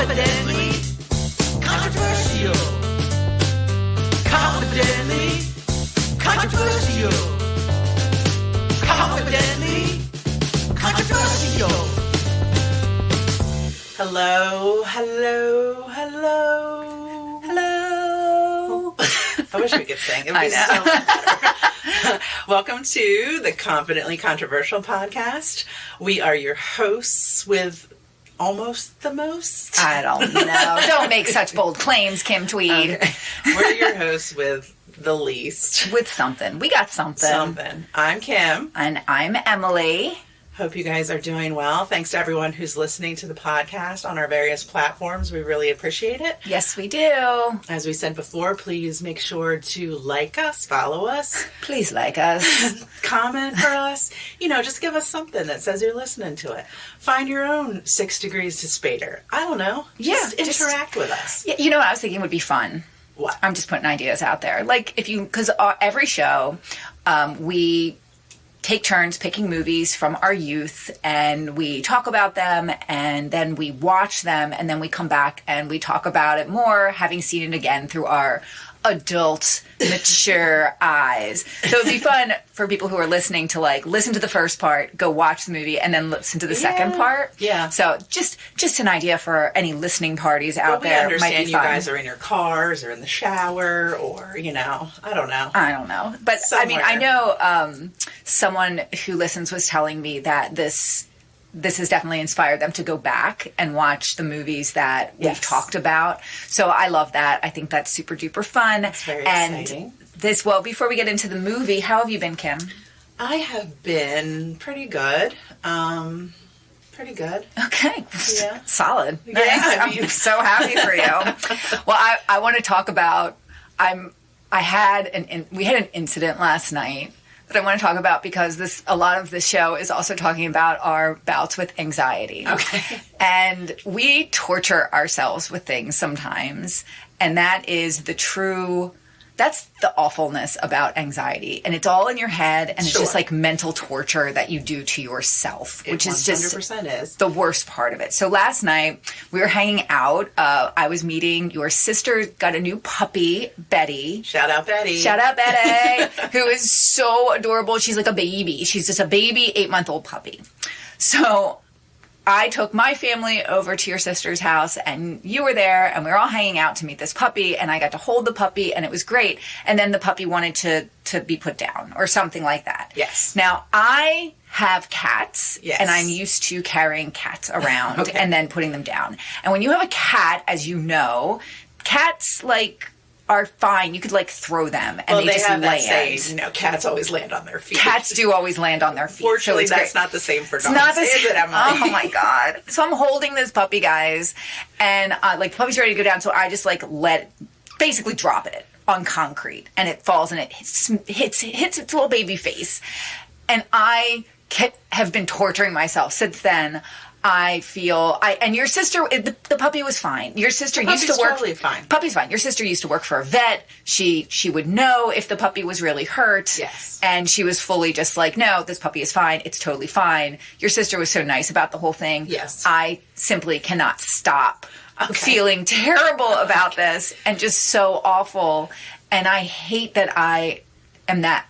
Confidently controversial. Confidently controversial. Confidently controversial. Hello, hello, hello. Hello. I wish we could sing. It would be so much better. Welcome to the Confidently Controversial podcast. We are your hosts with almost the most. I don't know. Don't make such bold claims, Kim Tweed. Okay. We're your hosts with the least. With something. We got something. I'm Kim. And I'm Emily. Hope you guys are doing well. Thanks to everyone who's listening to the podcast on our various platforms. We really appreciate it. Yes, we do. As we said before, please make sure to like us, follow us. Please like us. Comment for us. Just give us something that says you're listening to it. Find your own 6 degrees to Spader. I don't know. Just interact with us. Yeah, what I was thinking would be fun? What? I'm just putting ideas out there. Like, because every show, we take turns picking movies from our youth, and we talk about them, and then we watch them, and then we come back and we talk about it more, having seen it again through our adult, mature eyes. So it'd be fun for people who are listening to listen to the first part, go watch the movie, and then listen to the second part. Yeah. So just an idea for any listening parties out there. We understand might be you fun. guys are in your cars or in the shower or, I don't know. I don't know. But Somewhere. I know someone who listens was telling me that this has definitely inspired them to go back and watch the movies that we've talked about. So I love that. I think that's super duper fun. It's very exciting. Before we get into the movie, how have you been, Kim? I have been pretty good. Pretty good. Okay. Yeah. Solid. Yeah, Nice. I mean- I'm so happy for you. Well, I want to talk about, we had an incident last night that I want to talk about because a lot of this show is also talking about our bouts with anxiety. Okay. And we torture ourselves with things sometimes, and that's the awfulness about anxiety. And it's all in your head, and it's just like mental torture that you do to yourself, which is just 100% is the worst part of it. So last night we were hanging out. I was meeting your sister, got a new puppy, Betty. Shout out Betty, who is so adorable. She's like a baby. She's just a baby 8-month-old puppy. So I took my family over to your sister's house, and you were there, and we were all hanging out to meet this puppy, and I got to hold the puppy, and it was great. And then the puppy wanted to be put down or something like that. Yes. Now, I have cats, Yes. and I'm used to carrying cats around and then putting them down. And when you have a cat, as you know, cats, are fine. You could throw them and they just have that land. saying, cats always land on their feet. Cats do always land on their feet. Fortunately, so that's not the same for dogs. It's not the is same. it, Emily? Oh my God. So I'm holding this puppy, guys, and the puppy's ready to go down. So I just basically drop it on concrete, and it falls and it hits its little baby face. And I have been torturing myself since then. And your sister, the puppy was fine. Your sister used to work. Totally fine. Puppy's fine. Your sister used to work for a vet. She would know if the puppy was really hurt. Yes. And she was fully just no, this puppy is fine. It's totally fine. Your sister was so nice about the whole thing. Yes. I simply cannot stop feeling terrible about this and just so awful. And I hate that I am that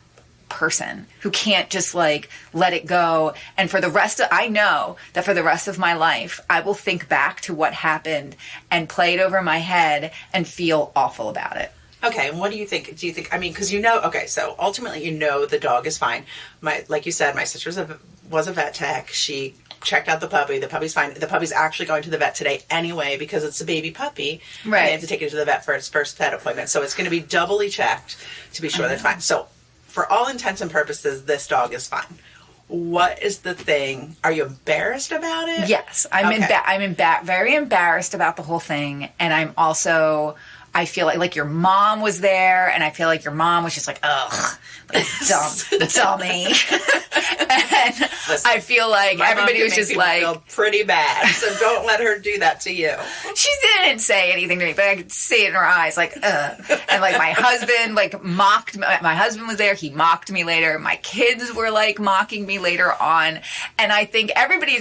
person who can't just let it go. And I know that for the rest of my life, I will think back to what happened and play it over my head and feel awful about it. Okay, and what do you think? Do you think, because so ultimately the dog is fine. Like you said, my sister was a vet tech. She checked out the puppy. The puppy's fine. The puppy's actually going to the vet today anyway because it's a baby puppy. Right. And they have to take it to the vet for its first vet appointment. So it's going to be doubly checked to be sure that's fine. So for all intents and purposes, this dog is fine. What is the thing? Are you embarrassed about it? Yes. I'm very embarrassed about the whole thing. And I'm also, I feel like your mom was there, and I feel like your mom was just like, ugh, like, dummy. And Listen, I feel like everybody was just like, feel pretty bad. So don't let her do that to you. She didn't say anything to me, but I could see it in her eyes, like, ugh. And like my husband, like mocked me. My husband was there. He mocked me later. My kids were like mocking me later on. And I think everybody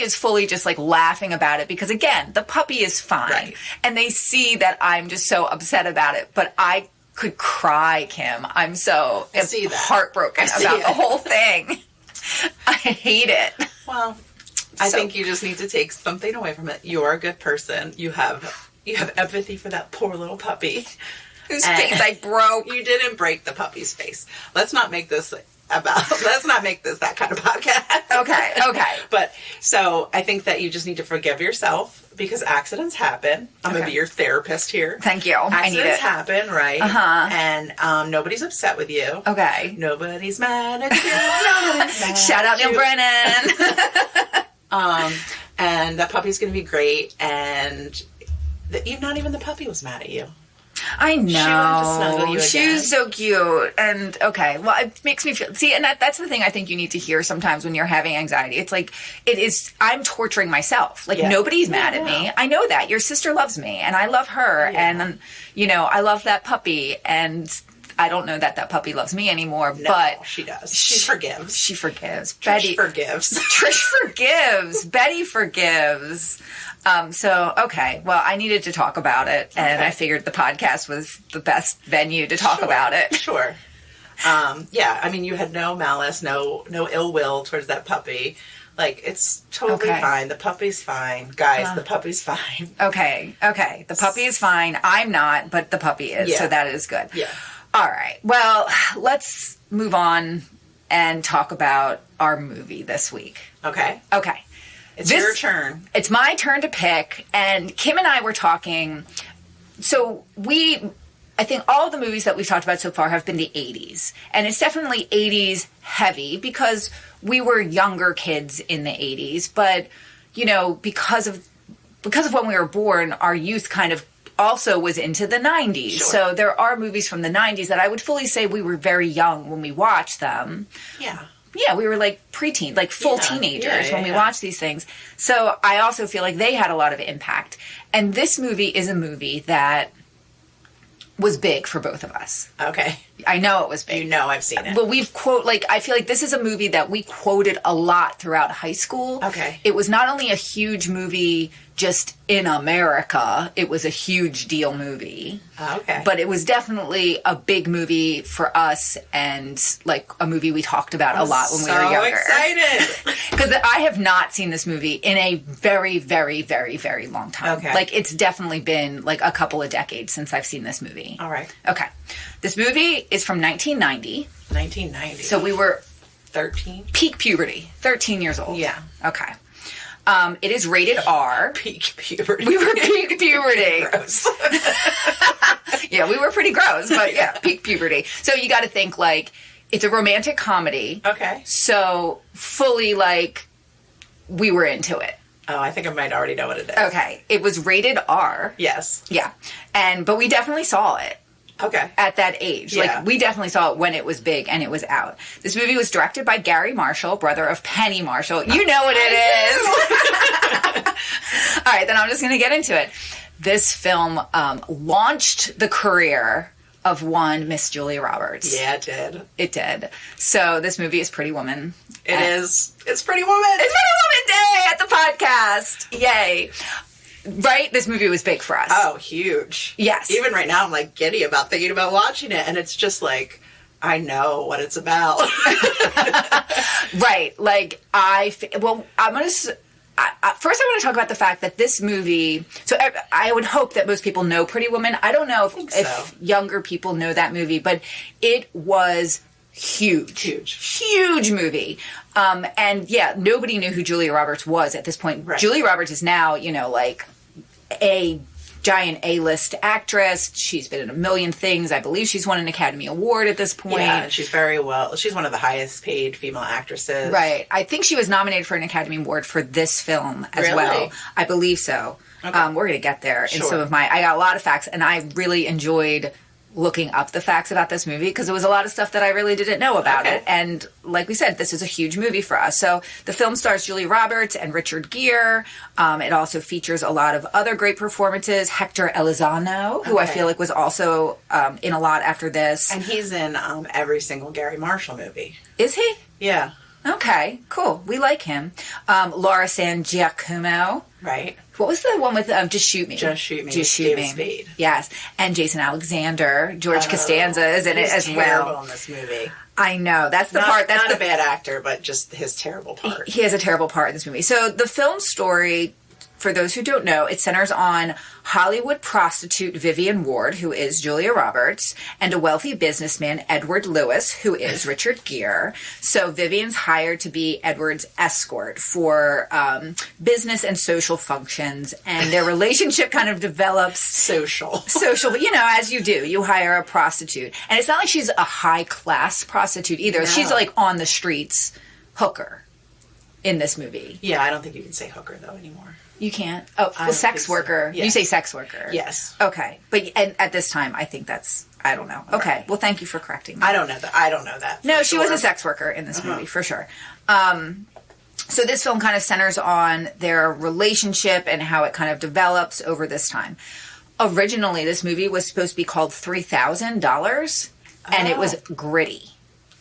is fully just like laughing about it because again, the puppy is fine. Right. And they see that I'm just so upset about it, but I could cry, Kim. I'm so heartbroken about the whole thing. I hate it. Well, I think you just need to take something away from it. You're a good person. You have empathy for that poor little puppy whose face I broke. You didn't break the puppy's face. Let's not make this that kind of podcast. Okay. But so I think that you just need to forgive yourself because accidents happen. I'm going to be your therapist here. Thank you. Accidents I need it. happen, right? Uh-huh. And nobody's upset with you. Okay. Nobody's mad at you. Nobody's mad Shout out Neil Brennan. And that puppy's going to be great. And not even the puppy was mad at you. I know. She wanted to snuggle you again. She was so cute. And okay, well, it makes me feel. See, and that's the thing I think you need to hear sometimes when you're having anxiety. It's like I'm torturing myself. Like nobody's mad at me. I know that your sister loves me, and I love her, and I love that puppy, and I don't know that puppy loves me anymore. No, but she does. She forgives. She forgives. Trish forgives. Trish forgives. Betty forgives. So, okay. Well, I needed to talk about it, and I figured the podcast was the best venue to talk about it. Sure. I mean, you had no malice, no ill will towards that puppy. Like, it's totally fine. The puppy's fine. Guys, the puppy's fine. Okay. The puppy is fine. I'm not, but the puppy is, so that is good. Yeah. All right. Well, let's move on and talk about our movie this week. Okay. It's your turn. It's my turn to pick, and Kim and I were talking. So I think all of the movies that we've talked about so far have been the 80s, and it's definitely 80s heavy because we were younger kids in the 80s, but because of when we were born, our youth kind of also was into the 90s. Sure. So there are movies from the 90s that I would fully say we were very young when we watched them. Yeah, we were like preteen, like full teenagers when we watched these things. So I also feel like they had a lot of impact. And this movie is a movie that was big for both of us. Okay. I know it was big. I've seen it. But I feel like this is a movie that we quoted a lot throughout high school. Okay. It was not only a huge movie just in America, it was a huge deal movie. Okay. But it was definitely a big movie for us and like a movie we talked about a lot when we were younger. So excited. Because I have not seen this movie in a very, very, very, very long time. Okay. Like it's definitely been like a couple of decades since I've seen this movie. All right. Okay. This movie is from 1990. 1990. So we were 13? Peak puberty. 13 years old. Yeah. Okay. It is rated R. Peak puberty. We were peak puberty. Gross. Yeah, we were pretty gross, but yeah, peak puberty. So you got to think like it's a romantic comedy. Okay. So fully like we were into it. Oh, I think I might already know what it is. Okay. It was rated R. Yes. Yeah. But we definitely saw it. Okay. At that age. Yeah. Like, we definitely saw it when it was big and it was out. This movie was directed by Gary Marshall, brother of Penny Marshall. You know what it is. All right, then I'm just going to get into it. This film launched the career of one Miss Julia Roberts. Yeah, it did. It did. So this movie is Pretty Woman. It is. It's Pretty Woman. It's Pretty Woman Day at the podcast. Yay. Right? This movie was big for us. Oh, huge. Yes. Even right now, I'm like giddy about thinking about watching it. And it's just like, I know what it's about. Right. Like, I'm going to... First, I want to talk about the fact that this movie... So, I would hope that most people know Pretty Woman. I don't know if younger people know that movie, but it was huge. Huge movie. And, yeah, nobody knew who Julia Roberts was at this point. Right. Julia Roberts is now, like, a giant A-list actress. She's been in a million things. I believe she's won an Academy Award at this point. Yeah, she's she's one of the highest paid female actresses. Right. I think she was nominated for an Academy Award for this film as Really? well. I believe so. Okay. We're going to get there in Sure. some of I got a lot of facts, and I really enjoyed looking up the facts about this movie because there was a lot of stuff that I really didn't know about it. And like we said, this is a huge movie for us. So the film stars Julia Roberts and Richard Gere. It also features a lot of other great performances. Hector Elizondo, who I feel like was also in a lot after this. And he's in every single Gary Marshall movie. Is he? Yeah. Okay, cool. We like him. Laura San Giacomo. Right. What was the one with Just Shoot Me? Just Shoot Me. Just Shoot David Me. Spade. Yes. And Jason Alexander. George Costanza is in it as terrible well. in this movie. I know. That's the part. That's not a bad actor, but just his terrible part. He has a terrible part in this movie. So the film story, for those who don't know, it centers on Hollywood prostitute Vivian Ward, who is Julia Roberts, and a wealthy businessman, Edward Lewis, who is Richard Gere. So Vivian's hired to be Edward's escort for business and social functions, and their relationship kind of develops Social, as you do. You hire a prostitute. And it's not like she's a high-class prostitute either. No. She's like on the streets hooker in this movie. Yeah, I don't think you can say hooker, though, anymore. You can't? Oh, I the don't sex think so. worker. Yes. You say sex worker. Yes. Okay. But at this time, I think that's, I don't know. Okay. Right. Well, thank you for correcting me. I don't know that. No, for she was sure. a sex worker in this movie, for sure. So this film kind of centers on their relationship and how it kind of develops over this time. Originally, this movie was supposed to be called $3,000, and it was gritty.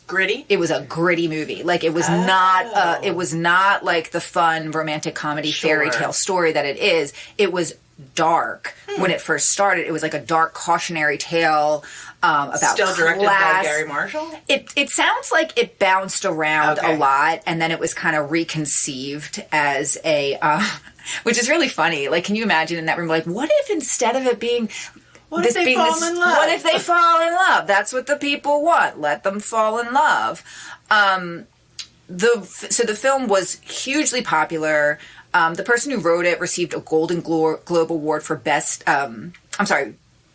Gritty? It was a gritty movie. Like it was not like the fun romantic comedy fairy tale story that it is. It was dark when it first started. It was like a dark cautionary tale about still directed class. by Gary Marshall? It sounds like it bounced around a lot, and then it was kind of reconceived as a which is really funny. Like, can you imagine in that room, like, what if instead of it being What if they fall in love? What if they fall in love? That's what the people want. Let them fall in love. So the film was hugely popular. The person who wrote it received a Golden Globe Award for Best...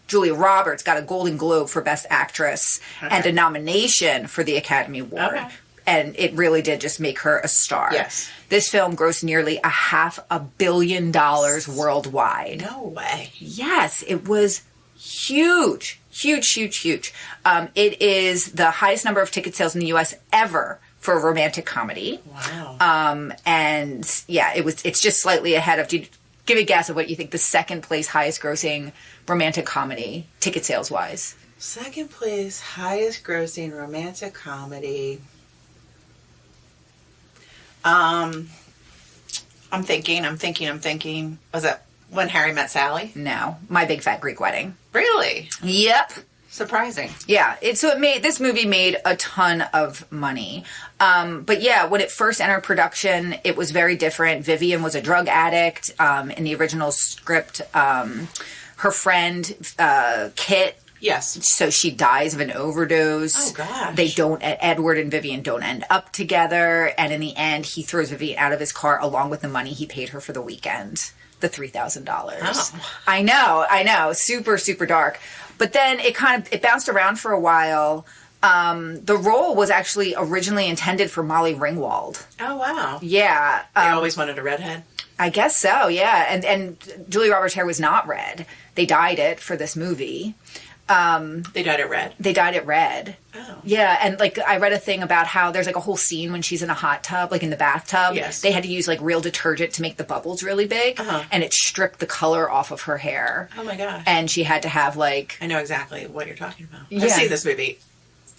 Julia Roberts got a Golden Globe for Best Actress and a nomination for the Academy Award. Okay. And it really did just make her a star. Yes. This film grossed nearly $500 million worldwide. No way. Yes, it was huge. Huge. It is the highest number of ticket sales in the U.S. ever for a romantic comedy. Wow. And yeah, it's just slightly ahead of... Give a guess of what you think the second place highest grossing romantic comedy, ticket sales wise. Second place, highest grossing romantic comedy. I'm thinking. Was that When Harry Met Sally? No, My Big Fat Greek Wedding. Really? Yep. Surprising. Yeah, this movie made a ton of money. But yeah, when it first entered production, it was very different. Vivian was a drug addict. In the original script, her friend, Kit, Yes. so she dies of an overdose. Oh, gosh. Edward and Vivian don't end up together. And in the end, he throws Vivian out of his car along with the money he paid her for the weekend. The $3,000. Oh. I know. Super, super dark. But then it bounced around for a while. The role was actually originally intended for Molly Ringwald. Oh, wow. Yeah. They always wanted a redhead? I guess so, yeah. And Julia Roberts' hair was not red. They dyed it for this movie. They dyed it red? They dyed it red. Oh. Yeah, and like I read a thing about how there's like a whole scene when she's in a hot tub, like in the bathtub. Yes. They had to use like real detergent to make the bubbles really big, and it stripped the color off of her hair. Oh, my gosh. And she had to have like... I know exactly what you're talking about. Yeah. I've seen this movie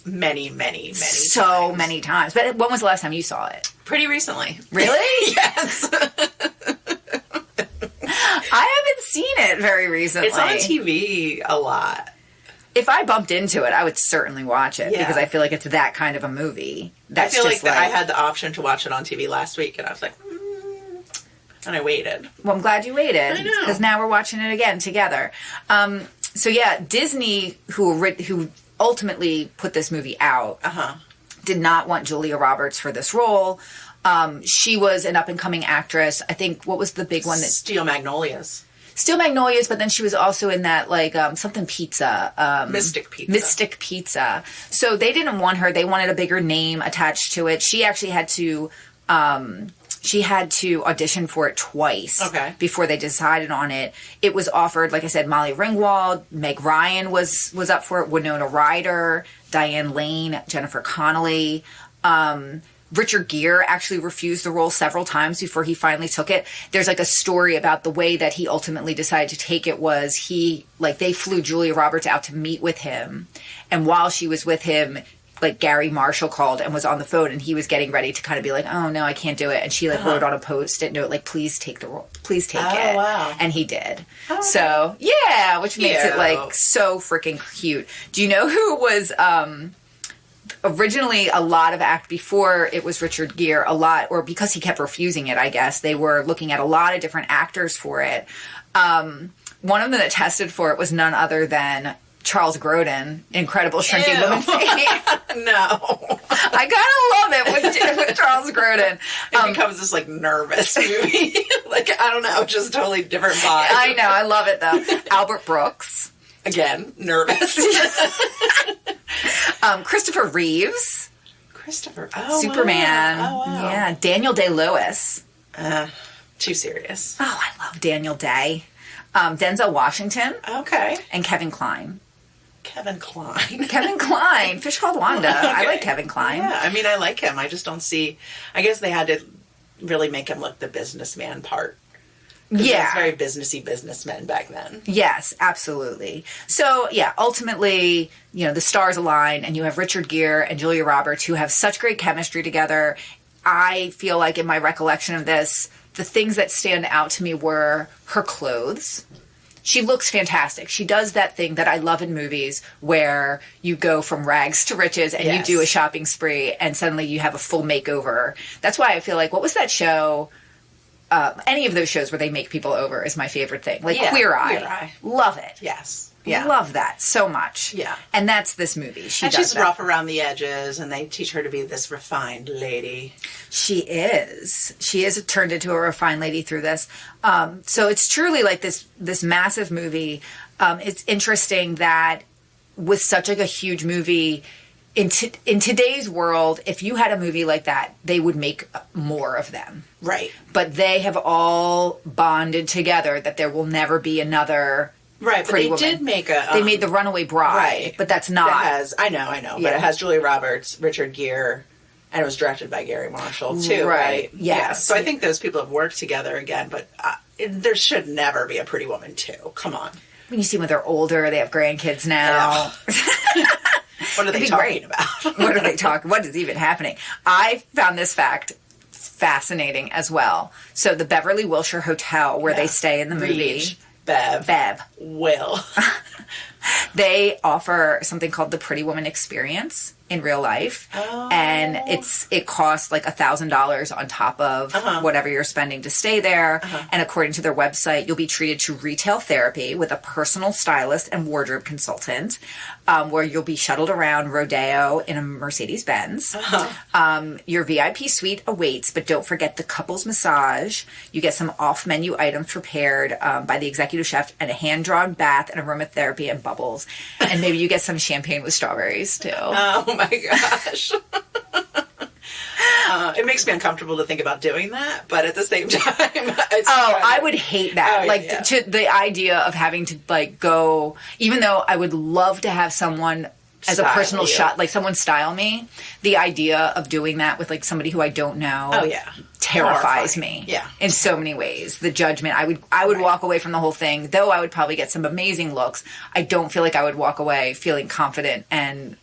many so times. many times. But when was the last time you saw it? Pretty recently. Really? Yes. I haven't seen it very recently. It's on TV a lot. If I bumped into it, I would certainly watch it Yeah. because I feel like it's that kind of a movie. I feel like I had the option to watch it on TV last week, and I was like, and I waited. Well, I'm glad you waited. I know. Because now we're watching it again together. So yeah, Disney, who ultimately put this movie out, did not want Julia Roberts for this role. She was an up-and-coming actress. I think, what was the big one that... Steel Magnolias. Steel Magnolias, but then she was also in that, like, something pizza. Mystic Pizza. Mystic Pizza. So they didn't want her. They wanted a bigger name attached to it. She actually had to... she had to audition for it twice before they decided on it. It was offered, like I said, Molly Ringwald, Meg Ryan was up for it, Winona Ryder, Diane Lane, Jennifer Connelly. Richard Gere actually refused the role several times before he finally took it. There's like a story about the way that he ultimately decided to take it was they flew Julia Roberts out to meet with him. And while she was with him, like Gary Marshall called and was on the phone and he was getting ready to kind of be like, oh no, I can't do it. And she wrote on a Post-it note, like, please take the role, please take it. Wow. And he did. Oh, so yeah, which makes it like so freaking cute. Do you know who was, originally a lot of before it was Richard Gere, or because he kept refusing it, I guess, they were looking at a lot of different actors for it. One of them that tested for it was none other than Charles Grodin, Incredible Shrinking Woman fame. No. I kind of love it with Charles Grodin. It becomes this, like, nervous movie. Like, I don't know, just totally different vibe. I know, I love it, though. Albert Brooks. Again, nervous. Christopher Reeves. Superman. Wow. Oh, wow. Yeah, Daniel Day-Lewis. Too serious. Oh, I love Daniel Day. Denzel Washington. Okay. And Kevin Kline. Kevin Kline. Kevin Kline. Fish Called Wanda. Okay. I like Kevin Kline. Yeah, I mean, I like him. I just don't see... I guess they had to really make him look the businessman part. Yeah. He was very businessy businessmen back then. Yes, absolutely. So, yeah, ultimately, the stars align, and you have Richard Gere and Julia Roberts, who have such great chemistry together. I feel like in my recollection of this, the things that stand out to me were her clothes. She looks fantastic. She does that thing that I love in movies where you go from rags to riches and you do a shopping spree and suddenly you have a full makeover. That's why I feel like, what was that show? Any of those shows where they make people over is my favorite thing. Like Queer Eye. Love it. Yes. Yeah. Love that so much. Yeah. And that's this movie. She's rough around the edges, and they teach her to be this refined lady. She is. She is turned into a refined lady through this. So it's truly like this massive movie. It's interesting that with such like a huge movie, in today's world, if you had a movie like that, they would make more of them. Right. But they have all bonded together that there will never be another... Right, but they did make a... they made The Runaway Bride, right, but that's not... I know, but it has Julia Roberts, Richard Gere, and it was directed by Gary Marshall, too, right? Yes. So I think those people have worked together again, but there should never be a Pretty Woman 2. Come on. When you see when they're older, they have grandkids now. What are they talking about? What are they talking? What is even happening? I found this fact fascinating as well. So the Beverly Wilshire Hotel, where they stay in the movie... Bev. Will. They offer something called the Pretty Woman Experience in real life. Oh. And it costs like $1,000 on top of whatever you're spending to stay there. And according to their website, you'll be treated to retail therapy with a personal stylist and wardrobe consultant, where you'll be shuttled around Rodeo in a Mercedes-Benz. Your VIP suite awaits, but don't forget the couples massage. You get some off-menu items prepared by the executive chef, and a hand-drawn bath and aromatherapy and bubbles. And maybe you get some champagne with strawberries, too. Oh, my gosh. It makes me uncomfortable to think about doing that, but at the same time... I would hate that. To the idea of having to, like, go... Even though I would love to have someone... as a personal shot, like someone style me, the idea of doing that with like somebody who I don't know terrifies me in so many ways. The judgment, I would walk away from the whole thing, though I would probably get some amazing looks. I don't feel like I would walk away feeling confident and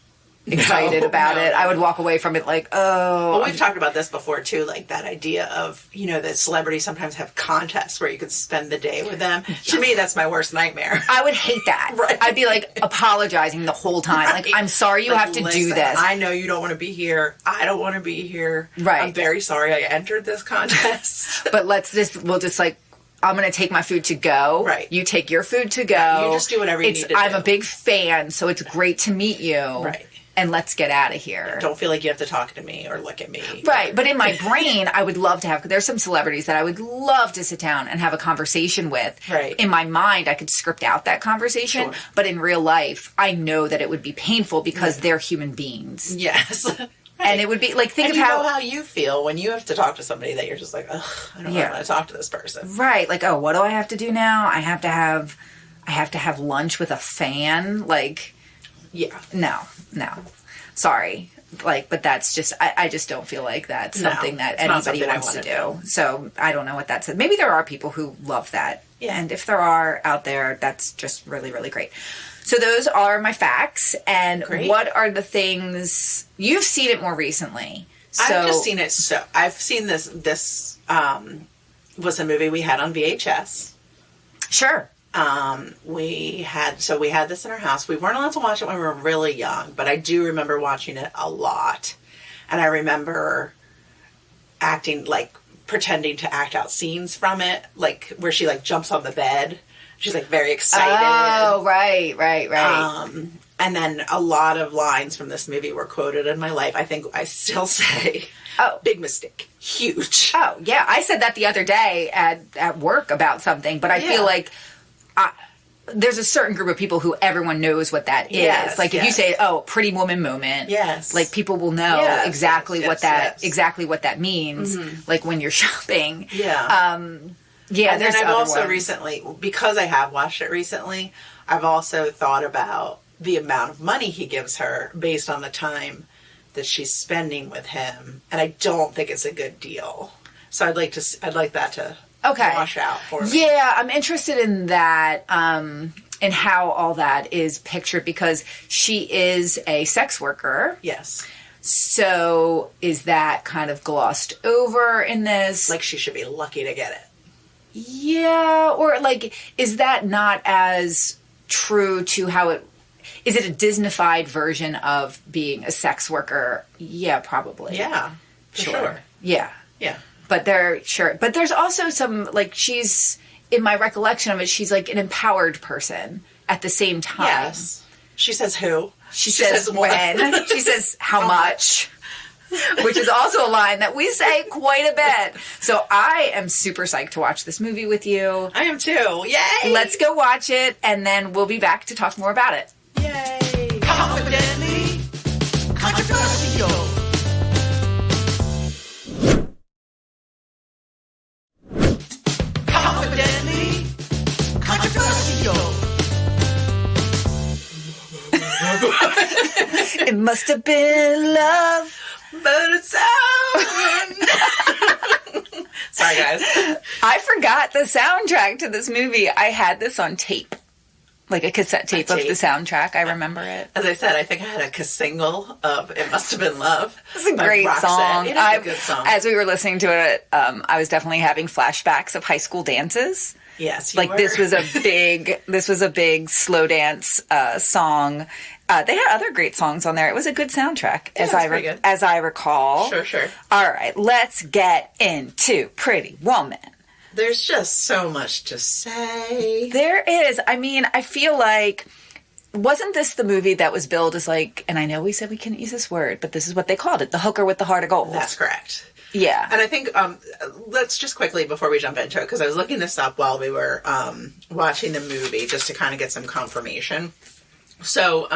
excited about it. I would walk away from it like, oh. Well, we've talked about this before too, like that idea of, that celebrities sometimes have contests where you could spend the day with them. To me, that's my worst nightmare. I would hate that. Right. I'd be like apologizing the whole time. Like, I'm sorry you have to do this. I know you don't want to be here. I don't want to be here. Right. I'm very sorry I entered this contest. But we'll just like, I'm going to take my food to go. Right. You take your food to go. Right. You just do whatever you need to do. I'm a big fan, so it's great to meet you. Right. and let's get out of here. Don't feel like you have to talk to me or look at me. Right. But in my brain, I would love to have, there's some celebrities that I would love to sit down and have a conversation with. Right. In my mind, I could script out that conversation. Sure. But in real life, I know that it would be painful because they're human beings. Yes. Right. And it would be like, think and of you how... know how you feel when you have to talk to somebody that you're just like, ugh, I don't want to talk to this person. Right. Like, oh, what do I have to do now? I have to have lunch with a fan. Like, yeah. No. Sorry. Like, but that's just, I just don't feel like that's something that anybody wants to do. So I don't know what that says. Maybe there are people who love that. Yeah. And if there are out there, that's just really, really great. So those are my facts. And what are the things, you've seen it more recently. So, I've just seen it. I've seen this was a movie we had on VHS. Sure. We had this in our house. We weren't allowed to watch it when we were really young, but I do remember watching it a lot. And I remember pretending to act out scenes from it, like where she like jumps on the bed. She's like very excited. Oh, right. And then a lot of lines from this movie were quoted in my life. I think I still say, big mistake. Huge. Oh, yeah. I said that the other day at work about something, but I feel like there's a certain group of people who everyone knows what that is. Yes, like if you say, pretty woman moment. Yes. Like people will know exactly what that means. Mm-hmm. Like when you're shopping. Yeah. Yeah. And then I've also recently, because I have watched it recently, I've also thought about the amount of money he gives her based on the time that she's spending with him. And I don't think it's a good deal. So I'd like that to wash out for me. Yeah, I'm interested in that, and how all that is pictured, because she is a sex worker. Yes. So is that kind of glossed over in this? Like she should be lucky to get it. Yeah, or like, is that not as true to how it... Is it a Disneyfied version of being a sex worker? Yeah, probably. Yeah, sure. Yeah. Yeah. But there's also some, like, she's, in my recollection of it, she's like an empowered person at the same time. Yes. She says who? She says when. She says how much. Which is also a line that we say quite a bit. So I am super psyched to watch this movie with you. I am too. Yay! Let's go watch it, and then we'll be back to talk more about it. Yay! Confidently controversial. Confidently controversial. It must have been love. But it's out. Sorry, guys. I forgot the soundtrack to this movie. I had this on tape. Like a cassette tape of the soundtrack. I remember it. As I said, I think I had a single of It Must Have Been Love. It's a great song. It is a good song. As we were listening to it, I was definitely having flashbacks of high school dances. Yes, like this was a big slow dance song. They had other great songs on there. It was a good soundtrack, as I recall. Sure. All right, let's get into Pretty Woman. There's just so much to say. There is. I mean, I feel like, wasn't this the movie that was billed as like, and I know we said we couldn't use this word, but this is what they called it, the hooker with the heart of gold. That's correct. Yeah. And I think, let's just quickly, before we jump into it, because I was looking this up while we were watching the movie, just to kind of get some confirmation. So,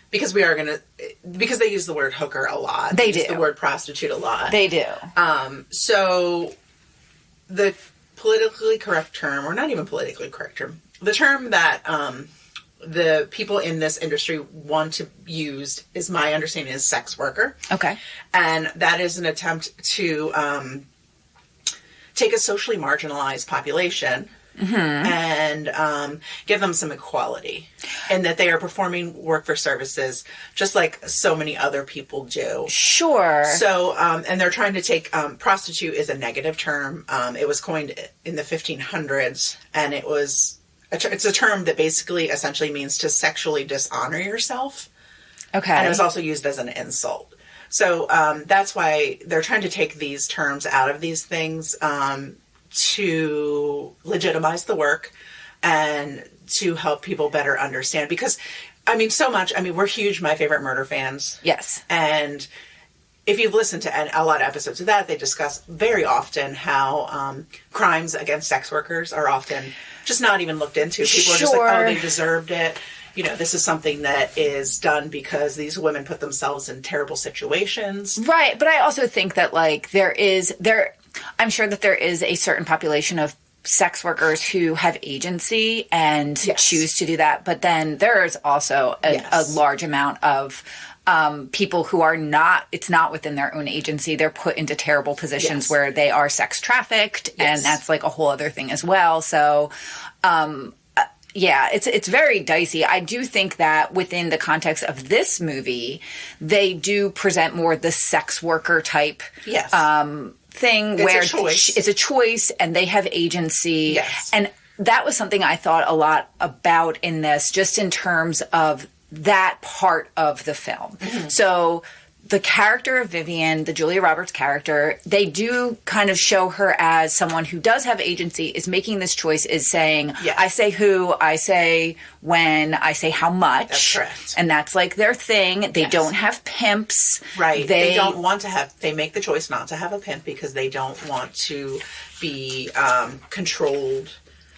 because they use the word hooker a lot. They do. Use the word prostitute a lot. They do. So, the politically correct term, or not even politically correct term, the term that the people in this industry want to use, is my understanding, is sex worker. Okay. And that is an attempt to take a socially marginalized population and give them some equality, and that they are performing work for services just like so many other people do. Sure. So, and they're trying to take, prostitute is a negative term. It was coined in the 1500s, and it's a term that basically essentially means to sexually dishonor yourself. Okay. And it was also used as an insult. So that's why they're trying to take these terms out of these things to legitimize the work and to help people better understand. Because I mean, so much. I mean, we're huge My Favorite Murder fans. Yes. And if you've listened to a lot of episodes of that, they discuss very often how crimes against sex workers are often just not even looked into. People are just like, oh, they deserved it. You know, this is something that is done because these women put themselves in terrible situations. Right. But I also think that, like, I'm sure that there is a certain population of sex workers who have agency and choose to do that. But then there is also a large amount of people who are not, it's not within their own agency. They're put into terrible positions where they are sex trafficked. And that's like a whole other thing as well. So, yeah, it's very dicey. I do think that within the context of this movie, they do present more the sex worker type thing where it's a choice and they have agency. Yes. And that was something I thought a lot about in this, just in terms of that part of the film. Mm-hmm. So the character of Vivian, the Julia Roberts character, they do kind of show her as someone who does have agency, is making this choice, is saying, I say who, I say when, I say how much. That's correct. And that's like their thing. They don't have pimps. Right. They don't want to have, they make the choice not to have a pimp because they don't want to be controlled.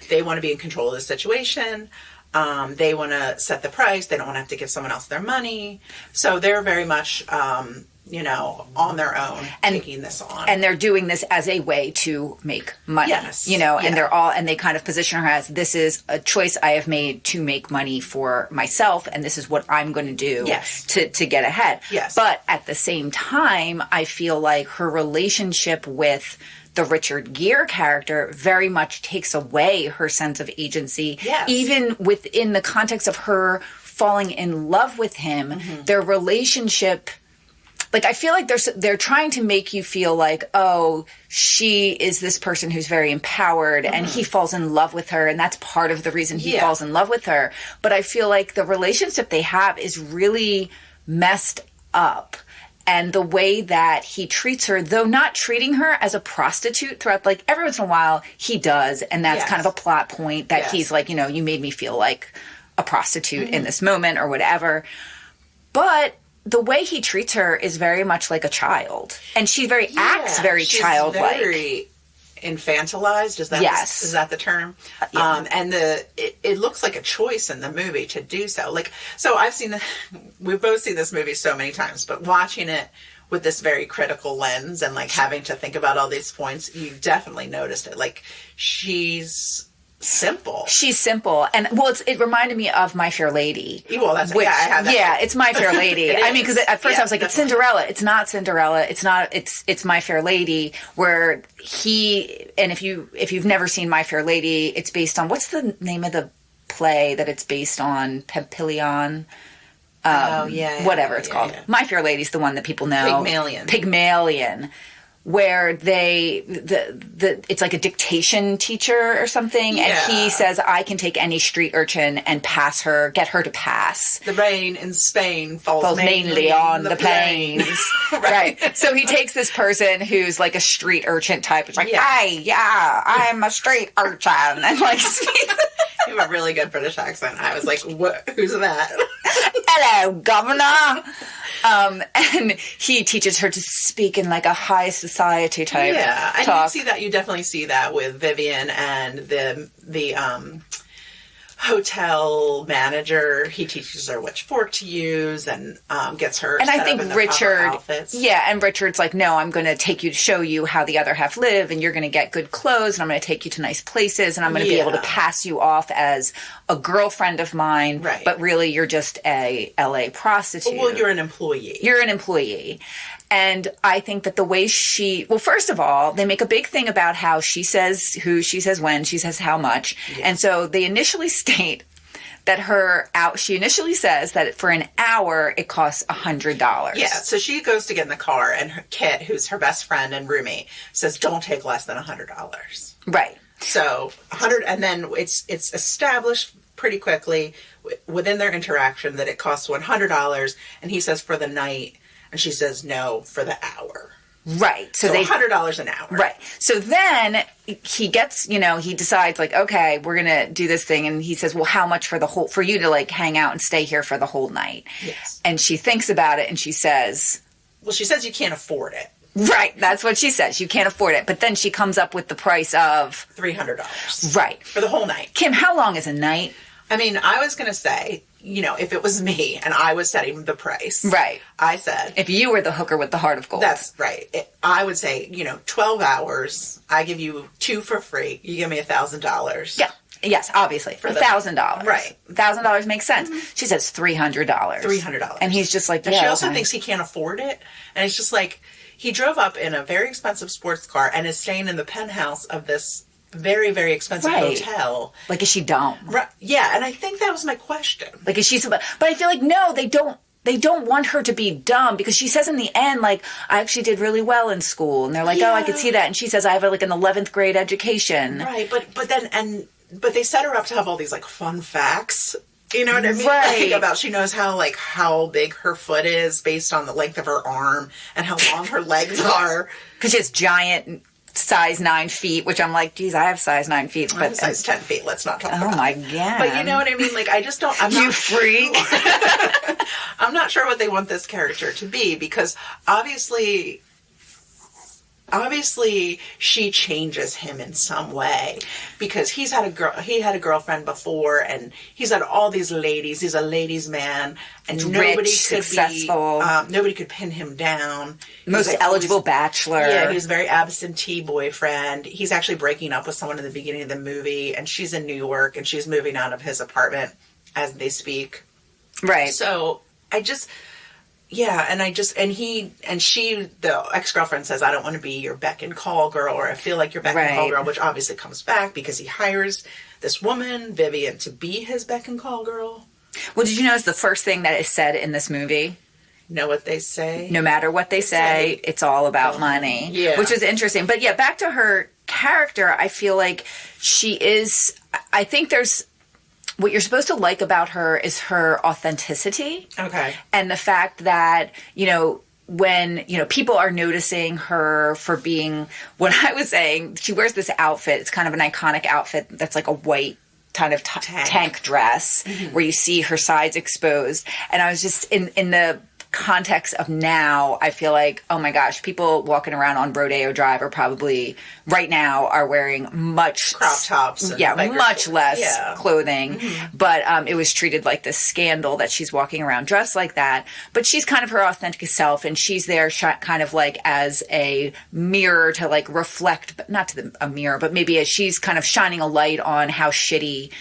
They want to be in control of the situation. They want to set the price. They don't want to have to give someone else their money. So they're very much, on their own, taking this on. And they're doing this as a way to make money. Yes. And they kind of position her as, this is a choice I have made to make money for myself, and this is what I'm going to do to get ahead. Yes. But at the same time, I feel like her relationship with the Richard Gere character very much takes away her sense of agency. Yes. Even within the context of her falling in love with him, their relationship, like, I feel like they're trying to make you feel like, oh, she is this person who's very empowered and he falls in love with her, and that's part of the reason he falls in love with her. But I feel like the relationship they have is really messed up. And the way that he treats her, though not treating her as a prostitute throughout, like, every once in a while he does, and that's kind of a plot point that he's like, you made me feel like a prostitute in this moment or whatever. But the way he treats her is very much like a child, and she acts very childlike. Very infantilized. Is that is that the term? And it looks like a choice in the movie to do so. Like, so we've both seen this movie so many times, but watching it with this very critical lens and like having to think about all these points, you definitely noticed it. Like, she's simple. She's simple. And, well, it reminded me of My Fair Lady. Well, that's, I have that. Yeah, it's My Fair Lady. I mean, because at first I was like, definitely. It's Cinderella. It's not Cinderella. It's My Fair Lady, where and if you've never seen My Fair Lady, it's based on, what's the name of the play that it's based on? Pygmalion? Whatever it's called. Yeah. My Fair Lady's the one that people know. Pygmalion. Where it's like a dictation teacher or something, and he says, I can take any street urchin and get her to pass. The rain in Spain falls mainly on the plains. Right. So he takes this person who's like a street urchin type. It's like, hey, I'm a street urchin. And like, you have a really good British accent. I was like, what? Who's that? Hello, governor. And he teaches her to speak in like a high society type talk. And you see that. You definitely see that with Vivian and the hotel manager. He teaches her which fork to use and gets her. And set I think up in Richard, outfits. And Richard's like, no, I'm going to take you to show you how the other half live, and you're going to get good clothes, and I'm going to take you to nice places, and I'm going to be able to pass you off as a girlfriend of mine. Right. But really, you're just a LA prostitute. Well, you're an employee. And I think that the way first of all, they make a big thing about how she says who, she says when, she says how much. Yeah. And so they initially state that she initially says that for an hour, it costs $100. Yeah, so she goes to get in the car, and her Kit, who's her best friend and roommate, says, don't take less than $100. Right. So 100, and then it's established pretty quickly within their interaction that it costs $100, and he says for the night, and she says no for the hour. Right. So $100 an hour. Right. So then he gets, he decides like, okay, we're going to do this thing. And he says, well, how much for you to like hang out and stay here for the whole night? Yes. And she thinks about it and she says, well, she says you can't afford it. Right. That's what she says. You can't afford it. But then she comes up with the price of $300. Right. For the whole night. Kim, how long is a night? I mean, I was going to say, if it was me and I was setting the price. Right. I said. If you were the hooker with the heart of gold. That's right. I would say, 12 hours. I give you 2 for free. You give me $1,000. Yeah. Yes, obviously. For $1,000. Right. $1,000 makes sense. Mm-hmm. She says $300. $300. And he's just like, and she also thinks he can't afford it. And it's just like, he drove up in a very expensive sports car and is staying in the penthouse of this very, very expensive hotel. Like, is she dumb? Right. Yeah, and I think that was my question. Like, is she... But I feel like, no, they don't want her to be dumb, because she says in the end, like, I actually did really well in school. And they're like, oh, I could see that. And she says, I have like an 11th grade education. Right, but they set her up to have all these like fun facts. You know what I mean? Right. Like, about she knows how big her foot is based on the length of her arm and how long her legs are. Because she has giant size 9 feet, which I'm like, geez, I have size 9 feet. But I have size 10 feet. Let's not talk about that. Oh my God. But you know what I mean? Like, I just don't... You freak. I'm not sure what they want this character to be, because obviously she changes him in some way, because he had a girlfriend before, and he's had all these ladies. He's a ladies' man, and nobody could pin him down. Most eligible bachelor. Yeah, he was a very absentee boyfriend. He's actually breaking up with someone in the beginning of the movie, and she's in New York, and she's moving out of his apartment as they speak. Right. So the ex-girlfriend says, I don't want to be your beck and call girl, or I feel like your beck and call girl, which obviously comes back because he hires this woman, Vivian, to be his beck and call girl. Well, did you notice the first thing that is said in this movie? Know what they say? No matter what they say, it's all about money. Yeah. Which is interesting. But yeah, back to her character, I feel like I think there's... What you're supposed to like about her is her authenticity. Okay. And the fact that, when, people are noticing her for being, what I was saying, she wears this outfit. It's kind of an iconic outfit that's like a white kind of tank dress, where you see her sides exposed. And I was just in the context of now, I feel like, oh my gosh, people walking around on Rodeo Drive are probably right now are wearing much crop tops, and much less clothing. But it was treated like this scandal that she's walking around dressed like that. But she's kind of her authentic self, and she's there kind of like as a mirror to like reflect, but not to a mirror, but maybe as she's kind of shining a light on how shitty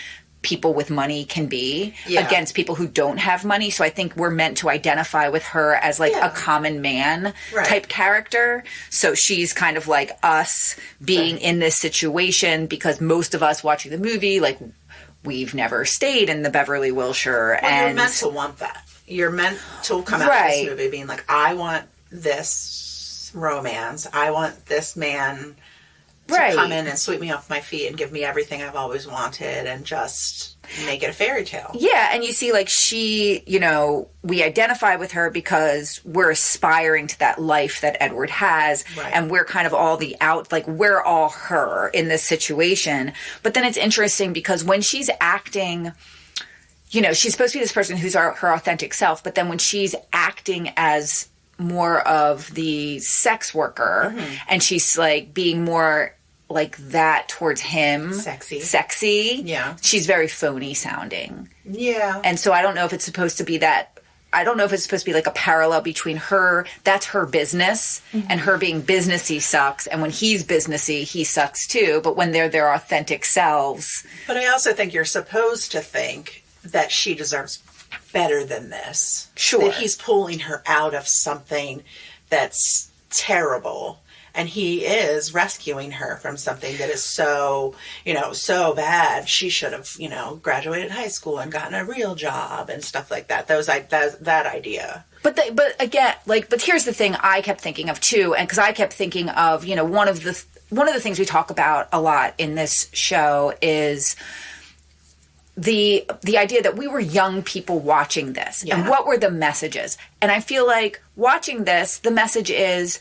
people with money can be against people who don't have money. So I think we're meant to identify with her as like a common man type character. So she's kind of like us being in this situation, because most of us watching the movie, like, we've never stayed in the Beverly Wilshire. Well, and you're meant to want that. You're meant to come out of this movie being like, I want this romance. I want this man to come in and sweep me off my feet and give me everything I've always wanted and just make it a fairy tale. Yeah, and you see, like, she, we identify with her because we're aspiring to that life that Edward has, and we're kind of all we're all her in this situation. But then it's interesting because when she's acting, she's supposed to be this person who's her authentic self, but then when she's acting as more of the sex worker, and she's like being more like that towards him, sexy, she's very phony sounding, and so I don't know if it's supposed to be that. I don't know if it's supposed to be like a parallel between her, that's her business, and her being businessy sucks, and when he's businessy, he sucks too, but when they're their authentic selves. But I also think you're supposed to think that she deserves better than this. Sure. That he's pulling her out of something that's terrible. And he is rescuing her from something that is so, so bad. She should have, graduated high school and gotten a real job and stuff like that. That idea. But again, but here's the thing I kept thinking of too, and because I kept thinking of, one of the things we talk about a lot in this show is the idea that we were young people watching this, and what were the messages. And I feel like watching this, the message is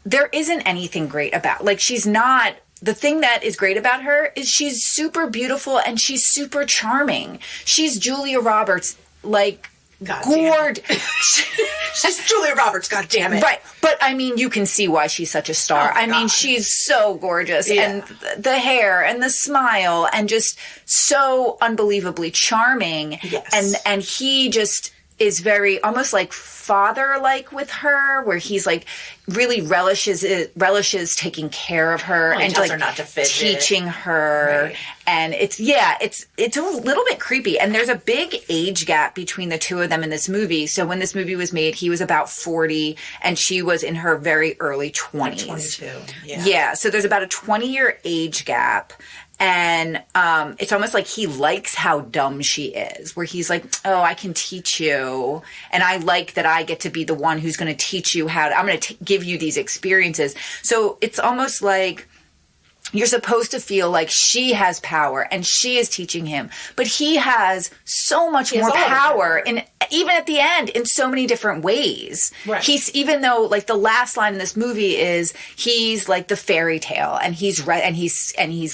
there isn't anything great about, like, she's not, the thing that is great about her is she's super beautiful and she's super charming. She's Julia Roberts, like, gorgeous. She's Julia Roberts, God damn it. Right. But I mean, you can see why she's such a star. I mean, she's so gorgeous. And the hair and the smile and just so unbelievably charming. Yes. And he just is very almost like father-like with her, where he's like really relishes taking care of her and tells like her not to fidget. Teaching her. Right. And it's a little bit creepy. And there's a big age gap between the two of them in this movie. So when this movie was made, he was about 40 and she was in her very early 20s. Like 22. Yeah. Yeah. So there's about a 20-year age gap. And it's almost like he likes how dumb she is, where he's like, oh, I can teach you. And I like that I get to be the one who's going to teach you I'm going to give you these experiences. So it's almost like you're supposed to feel like she has power and she is teaching him. But he has so much more power, and even at the end, in so many different ways. Right. Even though, like, the last line in this movie is he's like the fairy tale, and he's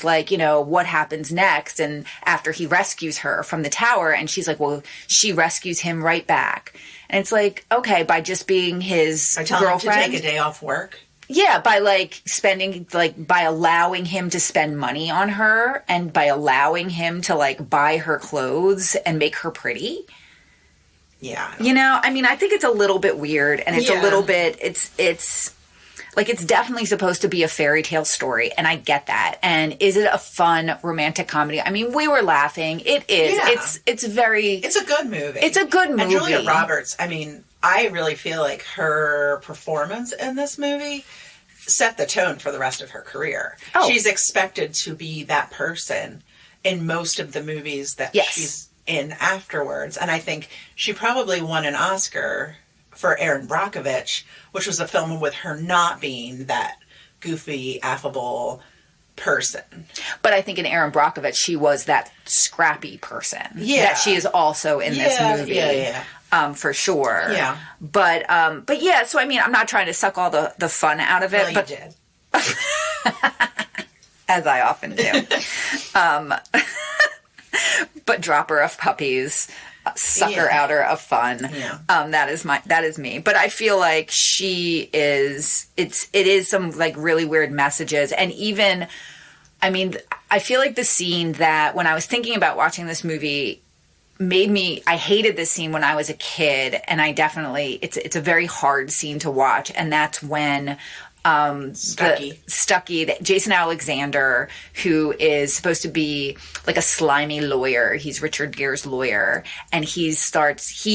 like, you know, what happens next? And after he rescues her from the tower, and she's like, well, she rescues him right back. And it's like, okay, by just being his girlfriend, him to take a day off work. Yeah, by by allowing him to spend money on her and by allowing him to like buy her clothes and make her pretty. Yeah. You know, I mean, I think it's a little bit weird, and it's a little bit, it's like, it's definitely supposed to be a fairy tale story, and I get that. And is it a fun romantic comedy? I mean, we were laughing. It is. Yeah. It's a good movie. It's a good movie. And Julia Roberts, I mean, I really feel like her performance in this movie set the tone for the rest of her career. Oh. She's expected to be that person in most of the movies that she's in afterwards. And I think she probably won an Oscar for Erin Brockovich, which was a film with her not being that goofy, affable person. But I think in Erin Brockovich, she was that scrappy person. Yeah. That she is also in this movie. Yeah. For sure. Yeah. But yeah, so I mean, I'm not trying to suck all the fun out of it. Well, but you did. As I often do. But dropper of puppies, sucker outer of fun. Yeah. That is me. But I feel like it is some like really weird messages. And even, I mean, I feel like the scene that when I was thinking about watching this movie I hated this scene when I was a kid, and I definitely, it's a very hard scene to watch. And that's when, Stucky, Jason Alexander, who is supposed to be like a slimy lawyer. He's Richard Gere's lawyer, and he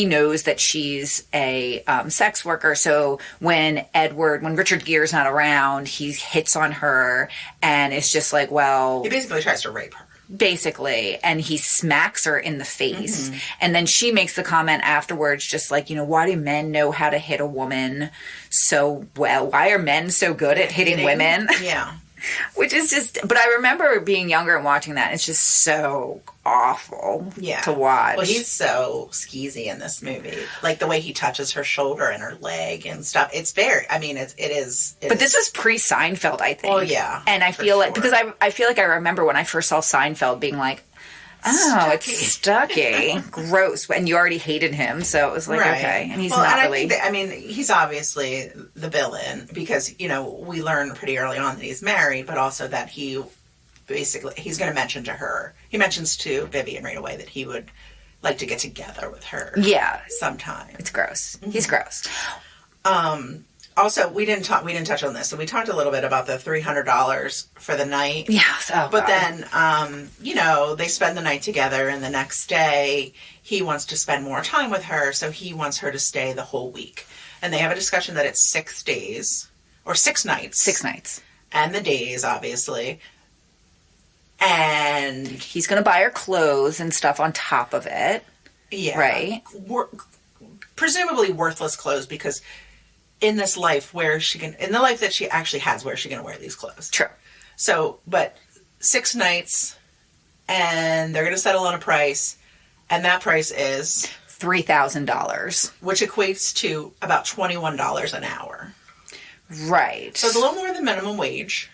knows that she's a sex worker. So when Richard Gere's not around, he hits on her, and it's just like, well, he basically tries to rape her. Basically, and he smacks her in the face. Mm-hmm. And then she makes the comment afterwards, just like, you know, why do men know how to hit a woman so well? Why are men so good at hitting women? Yeah. Which is just, but I remember being younger and watching that. It's just so awful to watch. Well, he's so skeezy in this movie. Like the way he touches her shoulder and her leg and stuff. It's very, I mean, it is. But this was pre-Seinfeld, I think. Oh, yeah. And I feel like, because I feel like I remember when I first saw Seinfeld being like, oh, it's Stucky. Gross. And you already hated him, so it was like, okay. And he's not really. I mean, he's obviously the villain because, you know, we learn pretty early on that he's married, but also that he's going to mention to her. He mentions to Vivian right away that he would like to get together with her. Yeah. Sometime. It's gross. Mm-hmm. He's gross. Also, we didn't touch on this. So we talked a little bit about the $300 for the night. Yes. Oh, but then, you know, they spend the night together, and the next day he wants to spend more time with her, so he wants her to stay the whole week. And they have a discussion that it's 6 days or 6 nights. 6 nights. And the days, obviously. And he's going to buy her clothes and stuff on top of it. Yeah. Right. Presumably worthless clothes, because in this life in the life that she actually has, where is she going to wear these clothes? True. So, but 6 nights, and they're going to settle on a price, and that price is $3,000, which equates to about $21 an hour. Right. So it's a little more than minimum wage.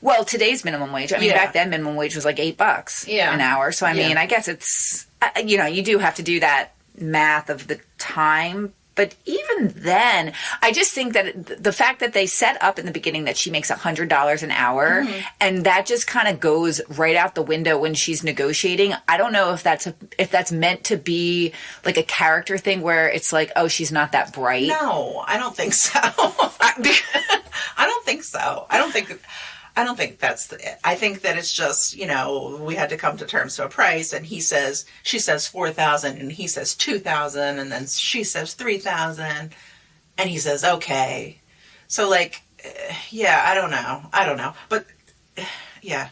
Well, today's minimum wage. I mean, back then minimum wage was like $8 an hour. So I mean, I guess it's, you do have to do that math of the time. But even then, I just think that the fact that they set up in the beginning that she makes $100 an hour, and that just kind of goes right out the window when she's negotiating. I don't know if that's meant to be like a character thing where it's like, oh, she's not that bright. No, I don't think so. I don't think so. I don't think that's it. I think that it's just, we had to come to terms to a price, and she says $4,000, and he says $2,000, and then she says $3,000, and he says okay. So I don't know, but yeah,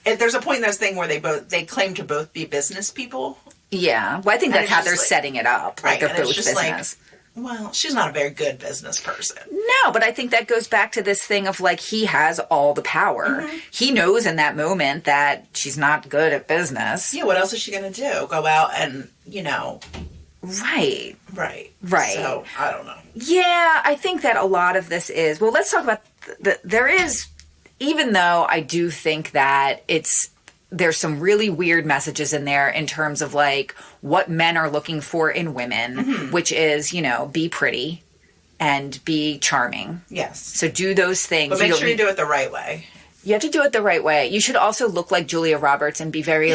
there's a point in this thing where they claim to both be business people. Yeah, well, I think that's how they're setting it up. Right, they're and both it's just business. Well, she's not a very good business person. No, but I think that goes back to this thing of he has all the power. He knows in that moment that she's not good at business. Yeah, what else is she going to do? Go out and, Right. Right. So, I don't know. Yeah, I think that a lot of this is, well, let's talk about, there is, even though I do think that there's some really weird messages in there in terms of what men are looking for in women, which is, be pretty and be charming. Yes. So do those things. But make sure you do it the right way. You have to do it the right way. You should also look like Julia Roberts and be very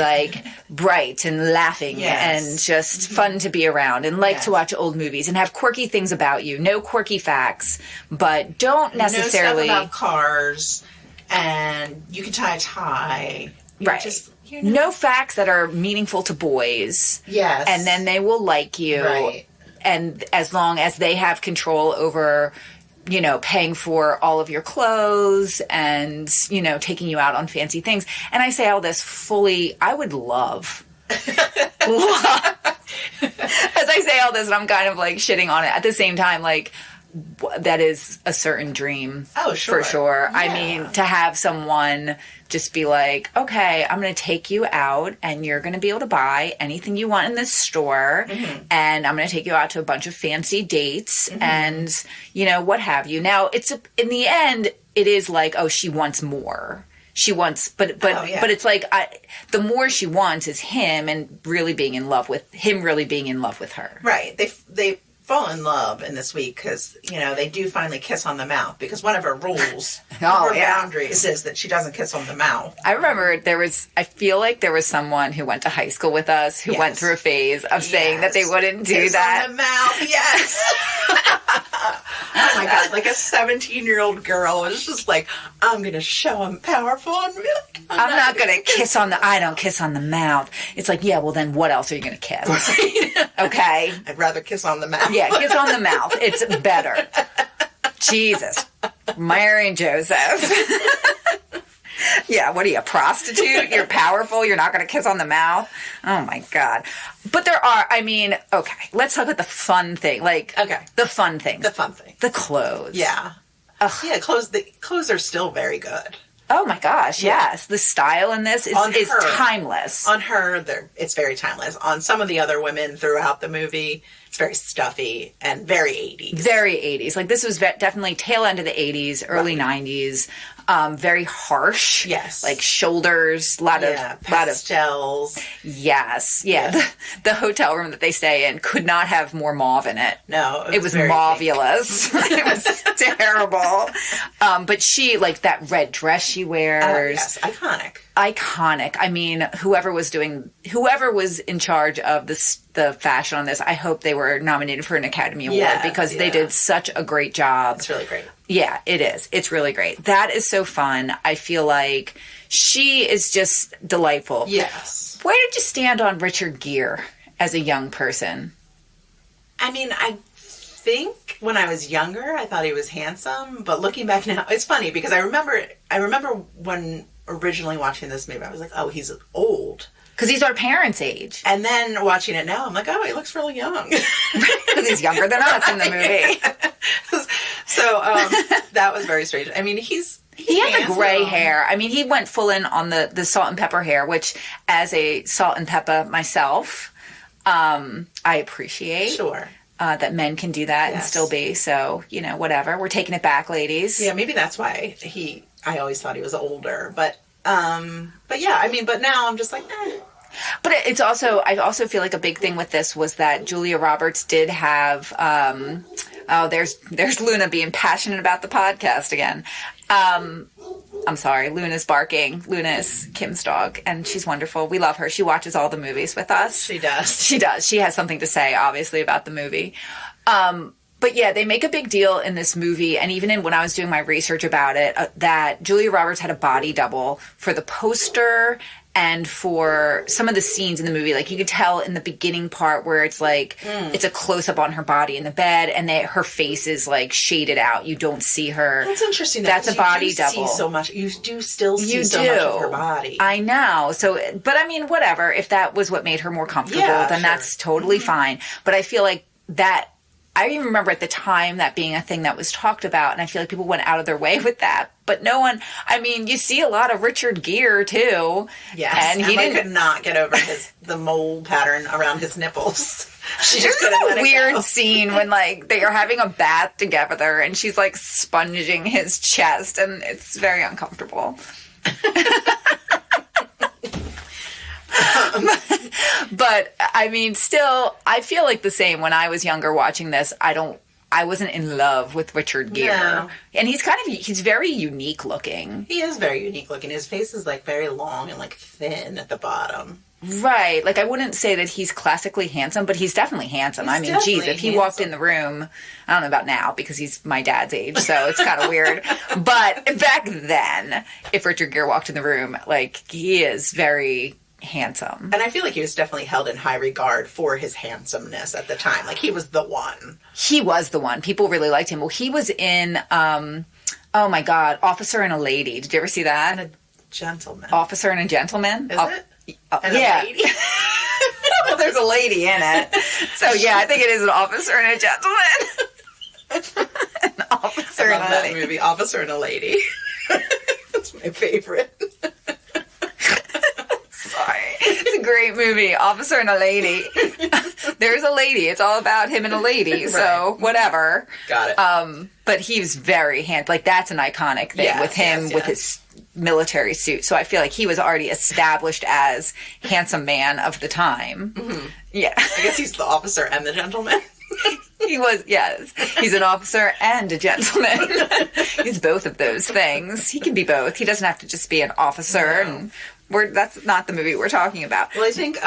bright and laughing and just fun to be around and to watch old movies and have quirky things about you. No quirky facts, but don't necessarily. No stuff about cars, and you can tie a tie. Right. Just, no facts that are meaningful to boys. Yes. And then they will like you. Right. And as long as they have control over, paying for all of your clothes and, taking you out on fancy things. And I say all this fully, I would love. As I say all this, and I'm kind of shitting on it. At the same time, that is a certain dream. Oh, sure. For sure. Yeah. I mean, to have someone just be okay, I'm going to take you out and you're going to be able to buy anything you want in this store. And I'm going to take you out to a bunch of fancy dates and, what have you. Now, in the end, it is oh, she wants more. She wants, but it's the more she wants is him and really being in love with her. Right. They fall in love in this week because, they do finally kiss on the mouth because one of her rules, boundaries is that she doesn't kiss on the mouth. I remember I feel like there was someone who went to high school with us who went through a phase of saying that they wouldn't do kiss that. On the mouth, yes. Oh my God, a 17-year-old girl was just I'm going to show I'm powerful. And I'm not going to kiss I don't kiss on the mouth. It's yeah, well then what else are you going to kiss? Right. Okay. I'd rather kiss on the mouth. Yeah, kiss on the mouth. It's better. Jesus. Mary and Joseph. Yeah, what are you, a prostitute? You're powerful. You're not going to kiss on the mouth. Oh my God. But okay, let's talk about the fun thing. The fun thing. The fun thing. The clothes. Yeah. Ugh. Yeah, the clothes are still very good. Oh my gosh, yes. The style in this is timeless. On her, it's very timeless. On some of the other women throughout the movie, it's very stuffy and very 80s. Very 80s. This was definitely tail end of the 80s, early 90s. Very harsh. Yes. Shoulders, a lot of pastels. Yes. Yeah. The hotel room that they stay in could not have more mauve in it. No. It was mauvulous. It was terrible. But she, that red dress she wears. Oh, yes. Iconic. I mean, whoever was in charge of the fashion on this, I hope they were nominated for an Academy Award because they did such a great job. It's really great. Yeah, it is. It's really great. That is so fun. I feel like she is just delightful. Yes. Where did you stand on Richard Gere as a young person? I mean, I think when I was younger, I thought he was handsome, but looking back now, it's funny because I remember when originally watching this movie, I was oh, he's old. Because he's our parents' age. And then watching it now, I'm oh, he looks really young. Because he's younger than us in the movie. So that was very strange. I mean, he had the gray hair. I mean, he went full in on the salt and pepper hair, which as a salt and pepper myself, I appreciate. Sure. that men can do that and still be. So, whatever. We're taking it back, ladies. Yeah, maybe that's why I always thought he was older. But yeah, but now I'm just like, eh. But it's also, I also feel like a big thing with this was that Julia Roberts did have, there's Luna being passionate about the podcast again. I'm sorry, Luna's barking. Luna is Kim's dog, and she's wonderful. We love her. She watches all the movies with us. She does. She does. She has something to say, obviously, about the movie. But yeah, they make a big deal in this movie, and even when I was doing my research about it, that Julia Roberts had a body double for the poster and for some of the scenes in the movie. Like, you could tell in the beginning part where it's like, it's a close-up on her body in the bed, and her face is, like, shaded out. You don't see her. That's interesting. That's a body double. See so much. You do still see so much of her body. I know. So, but I mean, whatever. If that was what made her more comfortable, then that's totally fine. But I feel like that... I even remember at the time that being a thing that was talked about, and I feel like people went out of their way with that. But no one, you see a lot of Richard Gere, too. Yes, and he could not get over the mole pattern around his nipples. She just couldn't let it go. Weird scene when, like, they are having a bath together, and she's, like, sponging his chest, and it's very uncomfortable. But still, I feel like the same when I was younger watching this. I wasn't in love with Richard Gere. No. And he's very unique looking. He is very unique looking. His face is like very long and like thin at the bottom. Right. Like, I wouldn't say that he's classically handsome, but he's definitely handsome. If he walked in the room, I don't know about now because he's my dad's age, so it's kind of weird. But back then, if Richard Gere walked in the room, like, he is very handsome. And I feel like he was definitely held in high regard for his handsomeness at the time. Like, he was the one. He was the one. People really liked him. Well, he was in, oh my God, Officer and a Lady. Did you ever see that? And a Gentleman. Officer and a Gentleman? Is it? And yeah. a lady? Well, there's a lady in it. So, yeah, I think it is an Officer and a Gentleman. An Officer I and love a that Lady. movie, Officer and a Lady. That's my favorite. Sorry. It's a great movie. Officer and a Lady. There's a lady. It's all about him and a lady. So, whatever. Got it. But he's very handsome. Like, that's an iconic thing with him, with his military suit. So I feel like he was already established as handsome man of the time. Mm-hmm. Yeah. I guess he's the officer and the gentleman. He was, yes. He's an officer and a gentleman. He's both of those things. He can be both. He doesn't have to just be an officer. No. And that's not the movie we're talking about. Well, I think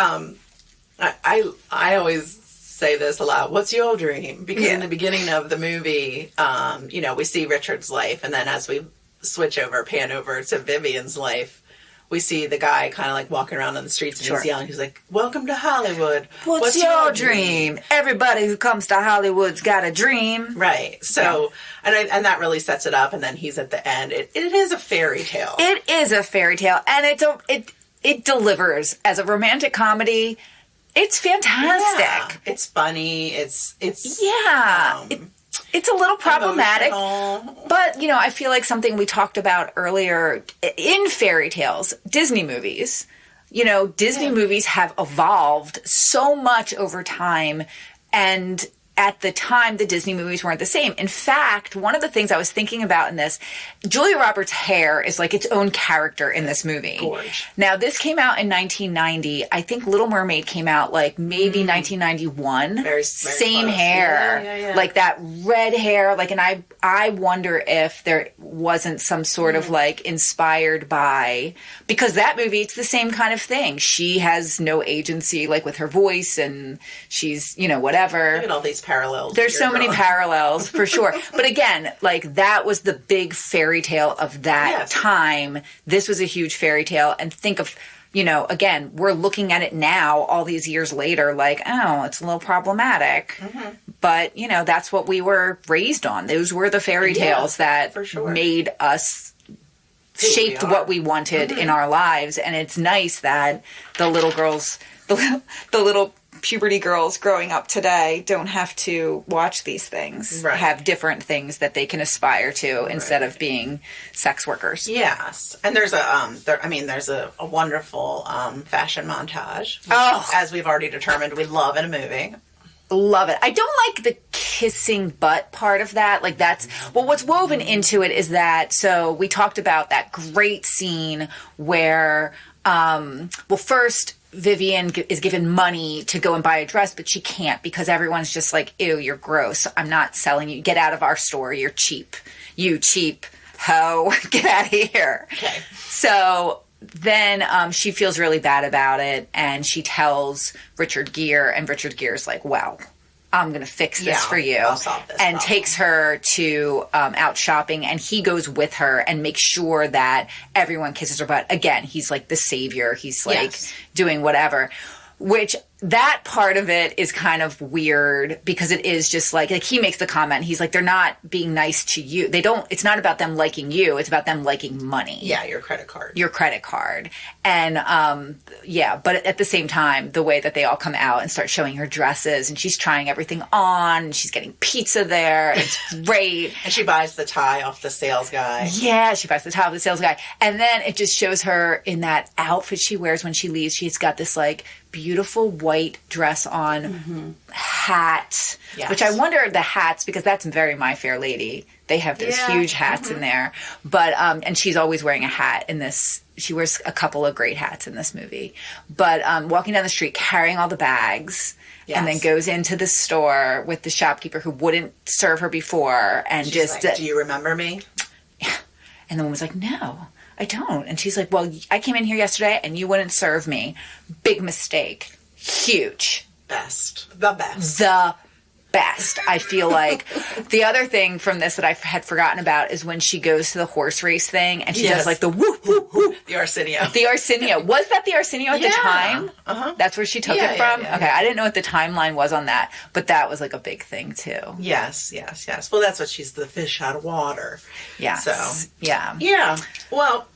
I always say this a lot. What's your dream? Because in the beginning of the movie, we see Richard's life, and then as we pan over to Vivian's life, we see the guy kind of like walking around on the streets and he's yelling. He's like, "Welcome to Hollywood. What's your dream? Everybody who comes to Hollywood's got a dream." Right. So, and that really sets it up. And then he's at the end. It is a fairy tale. It is a fairy tale, and it delivers as a romantic comedy. It's fantastic. Yeah. It's funny. It's It's a little problematic, emotional. But, I feel like something we talked about earlier in fairy tales, Disney movies, Disney movies have evolved so much over time, and at the time, the Disney movies weren't the same. In fact, one of the things I was thinking about in this, Julia Roberts' hair is like its own character in this movie. Gorge. Now, this came out in 1990. I think Little Mermaid came out like maybe 1991. Very same close. hair. Yeah. Like that red hair. Like, and I wonder if there wasn't some sort of like inspired by, because that movie, it's the same kind of thing. She has no agency, like with her voice, and she's, whatever. Look at all these parallels. There's so many parallels, for sure. But again, like, that was the big fairy tale of that time. This was a huge fairy tale. And think of, again, we're looking at it now, all these years later, like, oh, it's a little problematic. Mm-hmm. But, that's what we were raised on. Those were the fairy tales that made us, shaped what we wanted in our lives. And it's nice that the little girls, the little puberty girls growing up today don't have to watch these things, have different things that they can aspire to instead of being sex workers. Yes. And there's a wonderful fashion montage, which, as we've already determined, we love in a movie. Love it. I don't like the kissing butt part of that. Like that's, well, what's woven into it is that, so we talked about that great scene where, first Vivian is given money to go and buy a dress, but she can't because everyone's just like, ew, you're gross. I'm not selling you. Get out of our store. You're cheap. You cheap hoe. Get out of here. Okay. So then she feels really bad about it, and she tells Richard Gere, and Richard Gere's like, well, I'm going to fix this for you. I'll solve this and problem. Takes her to out shopping, and he goes with her and makes sure that everyone kisses her butt. Again, he's like the savior. He's like doing whatever, which that part of it is kind of weird because it is just like he makes the comment. He's like, they're not being nice to you. They don't, it's not about them liking you. It's about them liking money. Yeah, your credit card. Your credit card. And, but at the same time, the way that they all come out and start showing her dresses, and she's trying everything on, and she's getting pizza there. It's great. And she buys the tie off the sales guy. Yeah, she buys the tie off the sales guy. And then it just shows her in that outfit she wears when she leaves. She's got this like beautiful white dress on, hat, which I wonder the hats, because that's very My Fair Lady. They have those huge hats in there. But, and she's always wearing a hat in this. She wears a couple of great hats in this movie. But walking down the street, carrying all the bags, and then goes into the store with the shopkeeper who wouldn't serve her before. And she's just like, do you remember me? Yeah. And the woman was like, no, I don't. And she's like, well, I came in here yesterday and you wouldn't serve me. Big mistake. Huge. Best. The best. The best. I feel like the other thing from this that I had forgotten about is when she goes to the horse race thing and she does like the whoop, whoop, whoop. The Arsenio. The Arsenio. Was that the Arsenio at the time? Uh-huh. That's where she took it from? Okay, I didn't know what the timeline was on that, but that was like a big thing too. Yes. Well, that's what she's, the fish out of water. Yes. So. Yeah. Yeah. Well,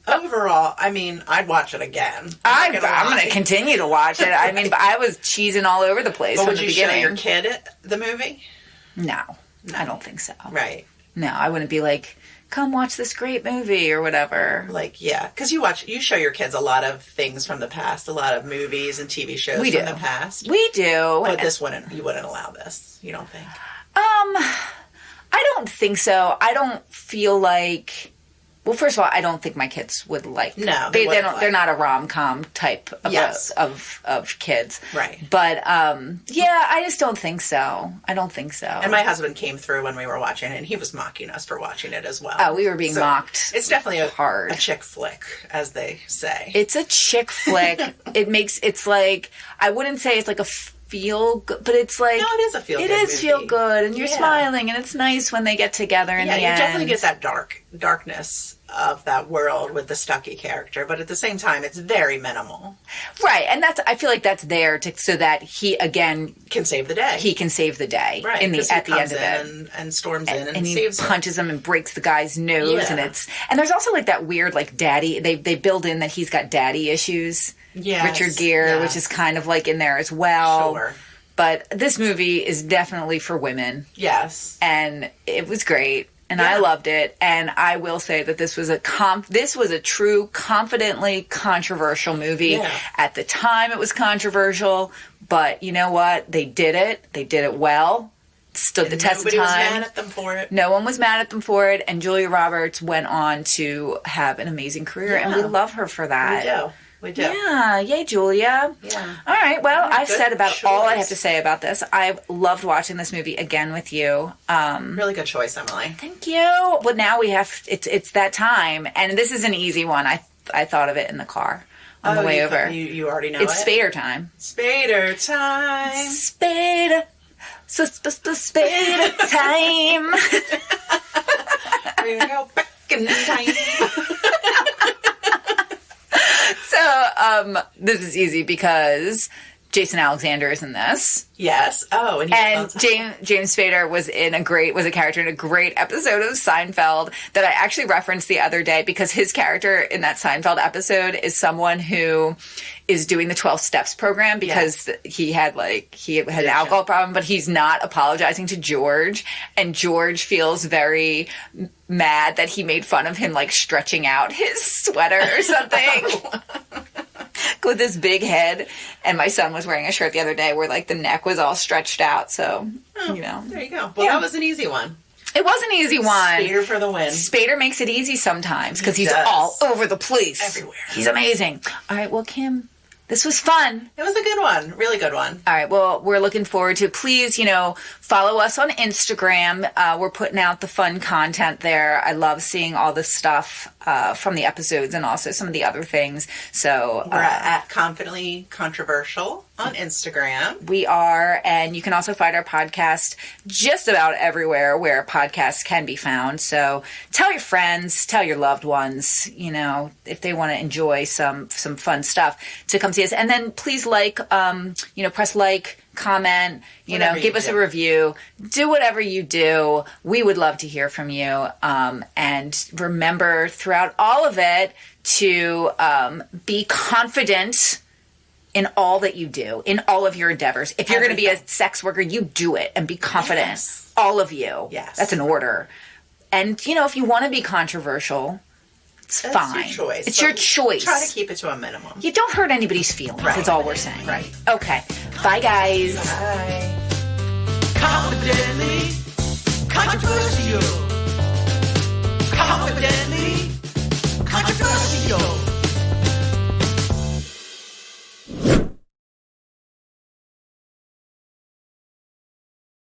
overall, I mean, I'd watch it again. I'm going to continue to watch it. I mean, I was cheesing all over the place from the beginning. Would you show your kid the movie? No, I don't think so. Right. No, I wouldn't be like, come watch this great movie or whatever. Like, yeah. Because you show your kids a lot of things from the past, a lot of movies and TV shows from the past. We do. But you wouldn't allow this, you don't think? I don't think so. I don't feel like... Well, first of all, I don't think my kids would like. No, they're not a rom-com type of kids, right? But I just don't think so. I don't think so. And my husband came through when we were watching it, and he was mocking us for watching it as well. Oh, we were being mocked. It's definitely hard. A chick flick, as they say. It's a chick flick. It's like, I wouldn't say it's like a feel good, but it's like, no, it is a feel good. It is feel good, and you're smiling, and it's nice when they get together in the end. Yeah, you definitely get that darkness of that world with the Stucky character, but at the same time, it's very minimal. Right, and I feel like that's there so that he again can save the day. He can save the day, right? At the end of it, and storms in and he saves punches him and breaks the guy's nose, and there's also like that weird like daddy. They build in that he's got daddy issues. Yes, Richard Gere, which is kind of like in there as well. Sure. But this movie is definitely for women. Yes. And it was great. And I loved it. And I will say that this was a true, confidently controversial movie. Yeah. At the time, it was controversial. But you know what? They did it. They did it well. Stood the test of time. Nobody was mad at them for it. No one was mad at them for it. And Julia Roberts went on to have an amazing career. Yeah. And we love her for that. We do. Yeah. Yay, Julia. Yeah. All right. Well, I've said about all I have to say about this. I've loved watching this movie again with you. Really good choice, Emily. Thank you. Well, now we have, it's that time. And this is an easy one. I thought of it in the car on the way over. You already know it's Spader time. Spader time. Spader. Spader time. We're go back in time. So, this is easy because Jason Alexander is in this. Yes. Oh, and James Spader was a character in a great episode of Seinfeld that I actually referenced the other day because his character in that Seinfeld episode is someone who is doing the 12 steps program because he had an alcohol problem, but he's not apologizing to George, and George feels very mad that he made fun of him like stretching out his sweater or something. with this big head. And my son was wearing a shirt the other day where like the neck was all stretched out. So, there you go. Well, that was an easy one. It was an easy one. Spader for the win. Spader makes it easy sometimes because he's all over the place. Everywhere. He's amazing. All right, well, Kim, this was fun. It was a good one. Really good one. All right, well, we're looking forward to, please, follow us on Instagram. We're putting out the fun content there. I love seeing all this stuff from the episodes and also some of the other things. So we're at Confidently Controversial on Instagram. We are, and you can also find our podcast just about everywhere where podcasts can be found. So tell your friends, tell your loved ones, if they want to enjoy some fun stuff, to come see us. And then please press like, comment, give us a review, do whatever you do. We would love to hear from you. And remember throughout all of it to be confident in all that you do, in all of your endeavors. If you're going to be a sex worker, you do it and be confident. Yes. All of you. Yes. That's an order. And, if you want to be controversial, it's fine. Your choice. It's your choice. Try to keep it to a minimum. You don't hurt anybody's feelings. Right. That's all we're saying. Right. Okay. Bye, guys. Bye. Confidently controversial.